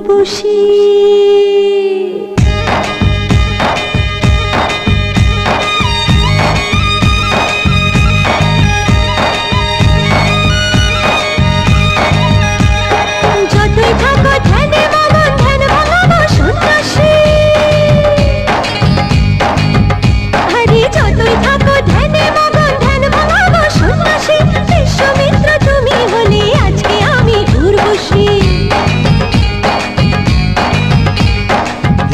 উর্বশী। যতই থাকো ধ্যানে মগন, ধ্যান ভাঙাবো সন্ন্যাসী। আরে যতই থাকো ধ্যানে মগন, ধ্যান ভাঙাবো সন্ন্যাসী। বিশ্বমিত্র তুমি হলে আজকে আমি উর্বশী।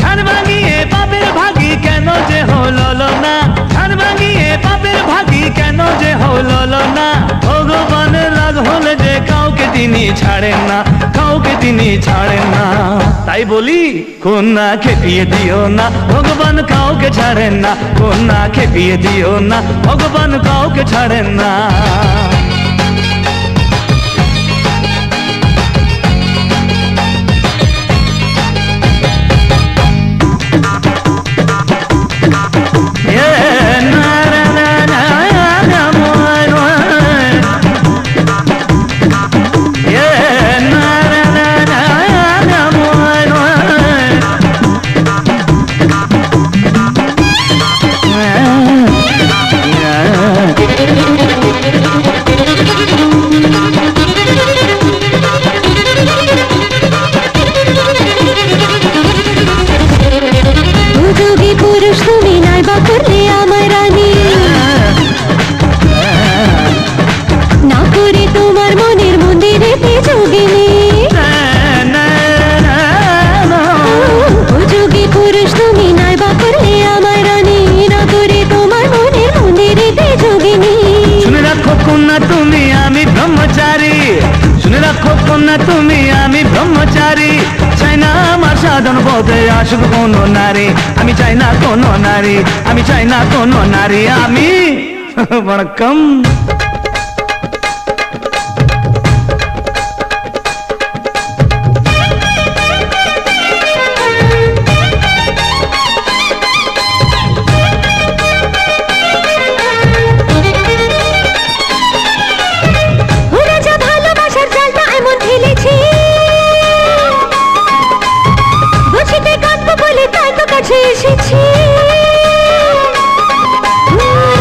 ধ্যান ভাঙিয়ে পাপের ভাগী কেন যে হলো না, ধ্যান ভাঙিয়ে পাপের ভাগী কেন যে হলো না। ভগবানের রাগ হলে যে কাউকে তিনি ছাড়েন না, কাউকে তিনি ছাড়েন না। তাই বলি কন্যা খেপিয়ে দিও না, ভগবান কাউকে ছাড়েন না। কন্যা খেপিয়ে দিও না, ভগবান কাউকে ছাড়েন না। যোগী পুরুষ তুমি নাই বা করলে আমার রানী, না করে তোমার মনের মন্দিরেতে যোগিনী। যোগী পুরুষ তুমি নাই বা করলে আমার রানী, না করে তোমার মনের মন্দিরেতে যোগিনী। শুনে রাখো কন্যা তুমি আমি ব্রহ্মচারী, শুনে রাখো কন্যা তুমি আমি ব্রহ্মচারী। চাই না আমার সাধন পথে আসুক কোনো নারী, আমি চাই না কোনো নারী, আমি চাই না কোনো নারী। আমি বণকম। ওরা যা ভালোবাসার জালটা এমন ঢেলেছে, বসিতে কাঁদবো বলে তাই তো কাছে এসেছি।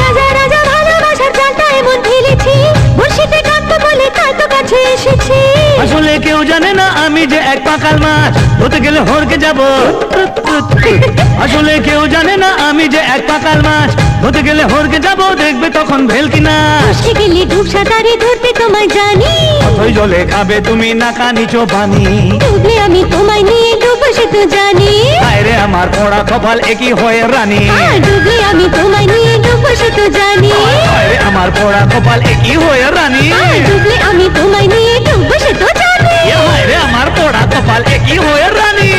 রাজা রাজা ভালোবাসার জালটা এমন ঢেলেছি, বসিতে কাঁদবো বলে তাই তো কাছে এসেছি। আসলে কেউ জানে না আমি যে এক পাকাল মাছ, হতে গেলে হরকে যাব। আসলে কেউ জানে না আমি যে এক পাকাল মাছ, হতে গেলে হরকে যাব। দেখবে তখন ভেলকি না বসে গেলে ডুব সাঁতারে ধরতে তোমায় জানি, ওই জলে খাবে তুমি নাকা নিচো পানি। ডুবলে আমি তোমায় নিয়ে ডুবো সে তো জানি। আরে আমার পোড়া কপাল একই হয়ে রানী, ডুবলে আমি তোমায় নিয়ে ডুবো সে তো জানি। আরে আমার পোড়া কপাল একই হয়ে রানী, ডুবলে আমি তোমায় নিয়ে ডুবো সে তো জানি। আরে আমার পোড়া কপাল একই হয়ে রানী।